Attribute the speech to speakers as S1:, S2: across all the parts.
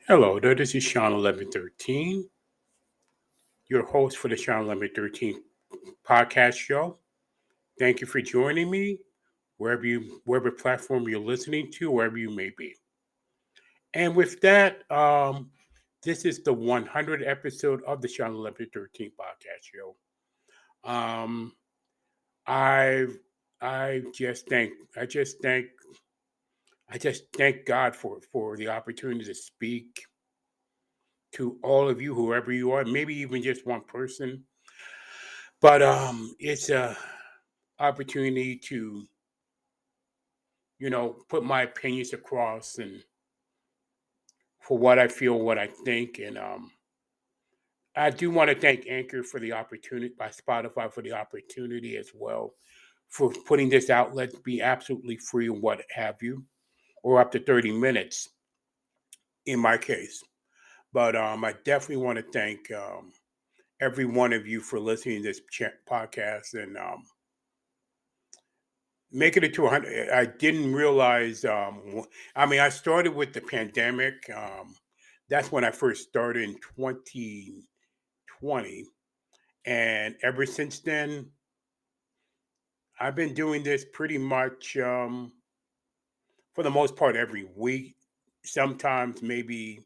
S1: Hello there, this is Shawn1113, your host for the Shawn1113 podcast show. Thank you for joining me, wherever platform you're listening to, wherever you may be. And with that, this is the 100th episode of the Shawn1113 podcast show. Um, I I just thank I just thank I just thank God for the opportunity to speak to all of you, whoever you are, maybe even just one person. But it's a opportunity to put my opinions across and for what I feel, what I think, and I do want to thank Anchor for the opportunity, by Spotify for the opportunity as well, for putting this outlet to be absolutely free and what have you, or up to 30 minutes in my case. But I definitely want to thank every one of you for listening to this podcast and making it to 100. I didn't realize. I started with the pandemic. That's when I first started in 2020, and ever since then, I've been doing this pretty much for the most part every week. Sometimes maybe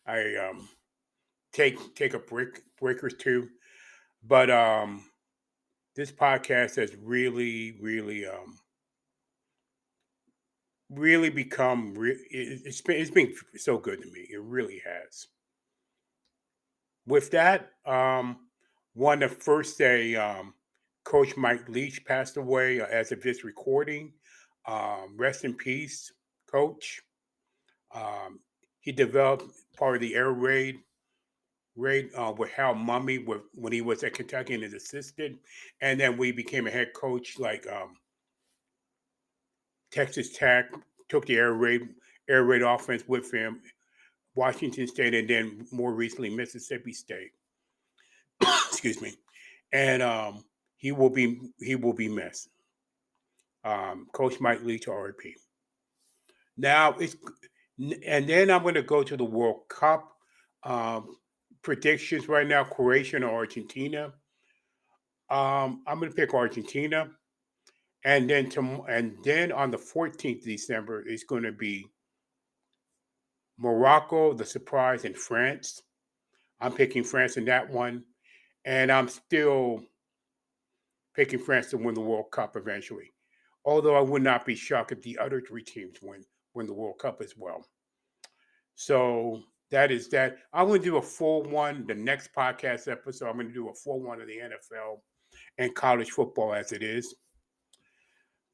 S1: I take a break or two, but this podcast has really become it's been so good to me. It really has. With that, want to first say Coach Mike Leach passed away as of this recording. Rest in peace, Coach. Um, he developed part of the air raid with Hal Mummy when he was at Kentucky and his assistant, and then we became a head coach like Texas Tech. Took the air raid offense with him, Washington State, and then more recently Mississippi State. Excuse me. And he will be missed. Coach Mike Leach, RIP. Now and then I'm going to go to the World Cup um, predictions right now. Croatia or Argentina. I'm going to pick Argentina, and then on the 14th of December it's going to be Morocco, the surprise, and France. I'm picking France in that one, and I'm still picking France to win the World Cup eventually. Although I would not be shocked if the other three teams win the World Cup as well. So that is that. I'm going to do a full one. The next podcast episode, I'm going to do a full one of the NFL and college football as it is.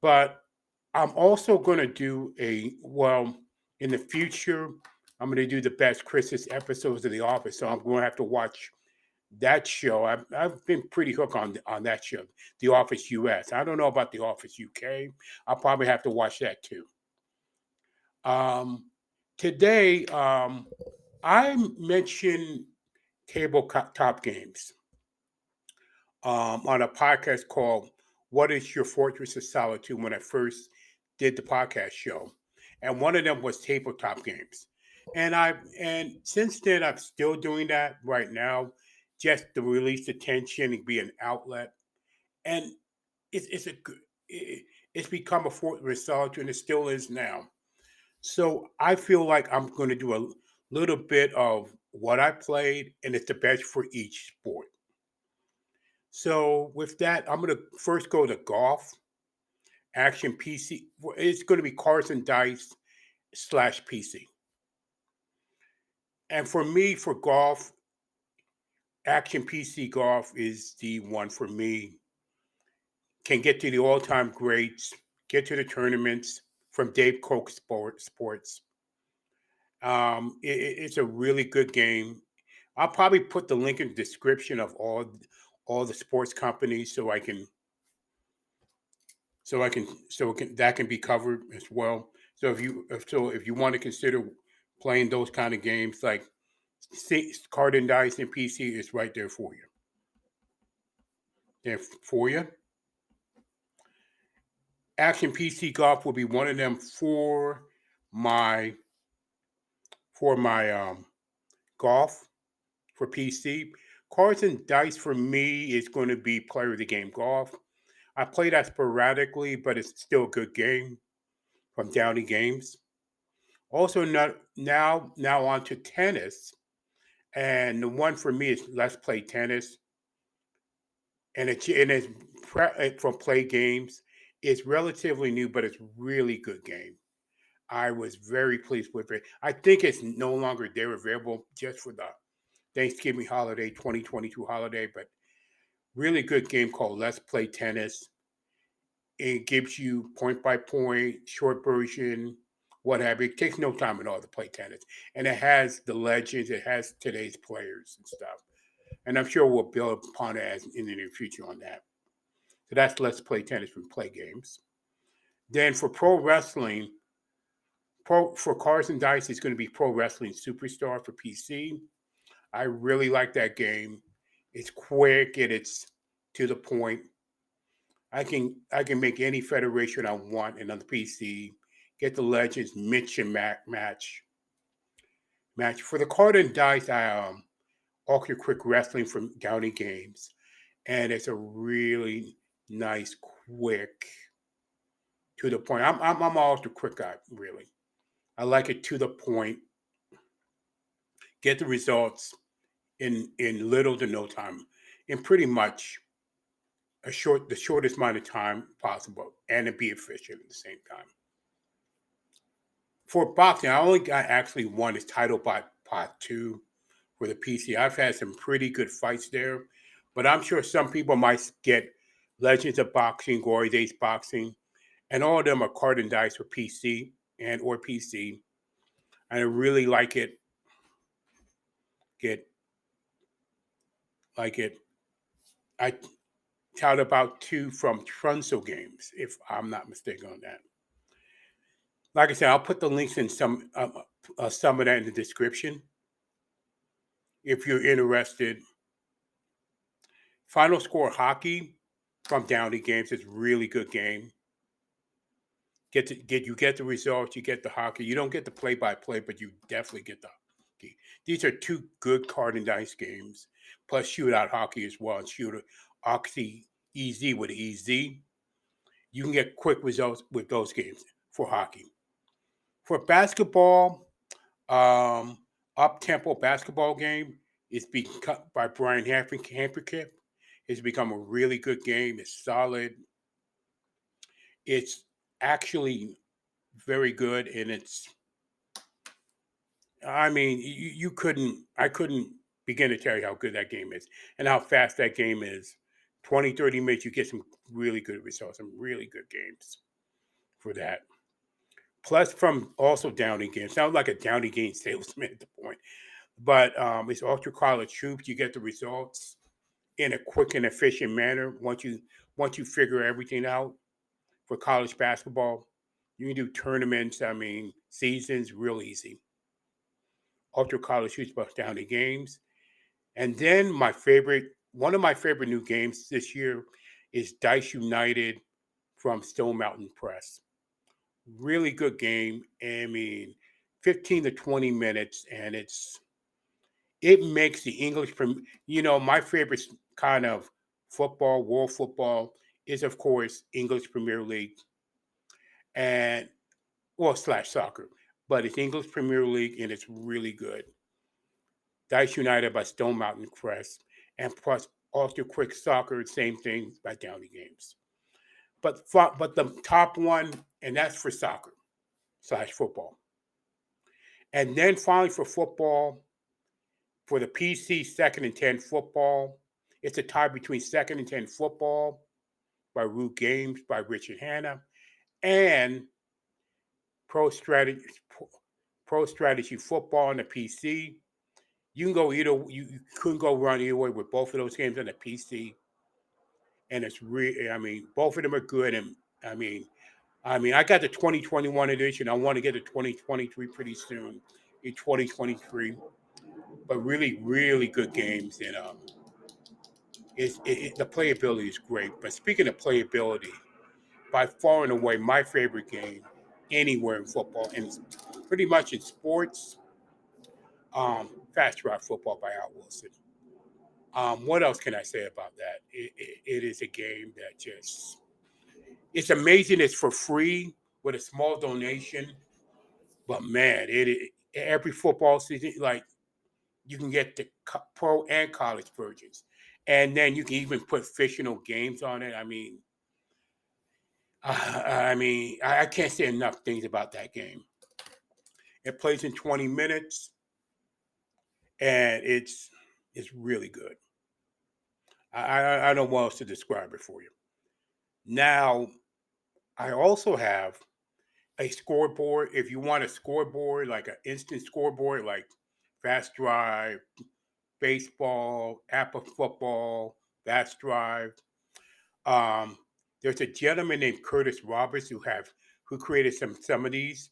S1: But I'm also going to do in the future, I'm going to do the best Christmas episodes of The Office. So I'm going to have to watch that show. I've been pretty hooked on that show, The Office US. I don't know about The Office UK. I'll probably have to watch that too. Today, I mentioned tabletop games on a podcast called "What Is Your Fortress of Solitude?" When I first did the podcast show, and one of them was tabletop games, and since then I'm still doing that right now, just to release the tension and be an outlet, and it's a it's become a fortress of solitude, and it still is now. So I feel like I'm going to do a little bit of what I played, and it's the best for each sport. So with that, I'm going to first go to golf, action PC. It's going to be cards and dice slash PC. And for me, for golf, action PC golf is the one for me. Can get to the all-time greats, get to the tournaments from Dave Koch Sports. It's a really good game. I'll probably put the link in the description of all the sports companies so that can be covered as well. So if you want to consider playing those kind of games like card and dice and PC, is right there for you. There for you. Action PC golf will be one of them my for my golf for PC. Cards and dice for me is going to be player of the game golf. I play that sporadically, but it's still a good game from Downey Games. Also, not now on to tennis, and the one for me is Let's Play Tennis, and it's from Play Games. It's relatively new, but it's really good game. I was very pleased with it. I think it's no longer there available just for the Thanksgiving holiday, 2022 holiday, but really good game called Let's Play Tennis. It gives you point by point, short version, what have you. It takes no time at all to play tennis. And it has the legends, it has today's players and stuff. And I'm sure we'll build upon it in the near future on that. So that's Let's Play Tennis from Play Games. Then for pro wrestling, for Cards and Dice, it's going to be Pro Wrestling Superstar for PC. I really like that game. It's quick and it's to the point. I can make any federation I want and on the PC. Get the legends mix and match. For the Card and Dice, I Ultra Quick Wrestling from Downey Games, and it's a really nice, quick, to the point. I'm all the quick guy, really. I like it to the point. Get the results in little to no time, in pretty much the shortest amount of time possible, and to be efficient at the same time. For boxing, I only got actually one. Is Title Pot 2 for the PC. I've had some pretty good fights there, but I'm sure some people might get Legends of Boxing, Glory Days Boxing, and all of them are Card and Dice for PC or PC. And I really like it. I tout about 2 from Trunso Games, if I'm not mistaken on that. Like I said, I'll put the links in some of that in the description if you're interested. Final Score Hockey from Downey Games is a really good game. You get the results, you get the hockey. You don't get the play-by-play, but you definitely get the hockey. These are 2 good card and dice games, plus shootout hockey as well, and shooter Oxy EZ with EZ. You can get quick results with those games for hockey. For basketball, up-tempo basketball game is being cut by Brian Hamperkip. It's become a really good game. It's solid. It's actually very good, and I couldn't begin to tell you how good that game is and how fast that game is. 20, 30 minutes, you get some really good results, some really good games for that. Plus, from also Downey Games. Sounds like a Downey Games salesman at the point. But it's Ultra College Troops. You get the results in a quick and efficient manner once you figure everything out for college basketball. You can do tournaments, seasons real easy. Ultra College Troops by Downey Games. And then one of my favorite new games this year is Dice United from Stone Mountain Press. Really good game. 15 to 20 minutes, and it makes the English, my favorite kind of football, world football, is of course English Premier League and / soccer, but it's English Premier League and it's really good. Dice United by Stone Mountain Press, and plus Ultra Quick Soccer, same thing by Downey Games. But the top one, and that's for soccer / football. And then finally for football, for the PC, Second and 10 football. It's a tie between Second and 10 football by Root Games by Richard Hanna and Pro Strategy Football on the PC. You can go you couldn't go run either way with both of those games on the PC. And it's both of them are good. And I got the 2021 edition. I want to get the 2023 pretty soon in 2023. But really, really good games. And the playability is great. But speaking of playability, by far and away, my favorite game anywhere in football and pretty much in sports, Fast Drive Football by Al Wilson. What else can I say about that? It is a game that just, it's amazing. It's for free with a small donation. But man, every football season, like, you can get the pro and college versions. And then you can even put fictional games on it. I can't say enough things about that game. It plays in 20 minutes, and it's really good. I don't know what else to describe it for you. Now, I also have a scoreboard. If you want a scoreboard, like an instant scoreboard, like Fast Drive, baseball, Apple football, Fast Drive. There's a gentleman named Curtis Roberts who created some of these.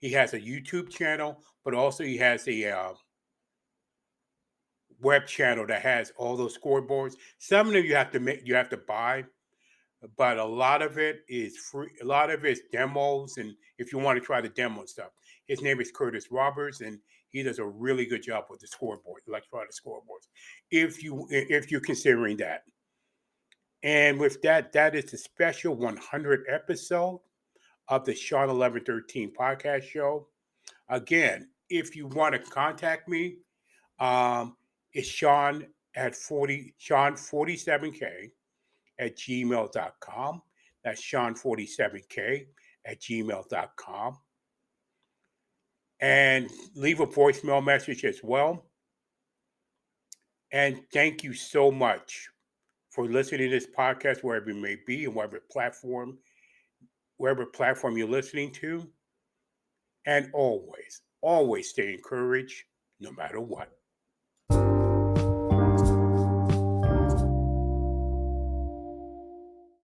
S1: He has a YouTube channel, but also he has a web channel that has all those scoreboards. Some of them you have to buy, but a lot of it is free. A lot of it's demos, and if you want to try the demo stuff, his name is Curtis Roberts, and he does a really good job with the scoreboard, electronic scoreboards. If you're considering that, and with that, that is the special 100th episode of the Shawn1113 podcast show. Again, if you want to contact me, it's Shawn at Shawn47k at gmail.com. That's Shawn47k at gmail.com. And leave a voicemail message as well. And thank you so much for listening to this podcast, wherever it may be and whatever platform you're listening to. And always, always stay encouraged no matter what.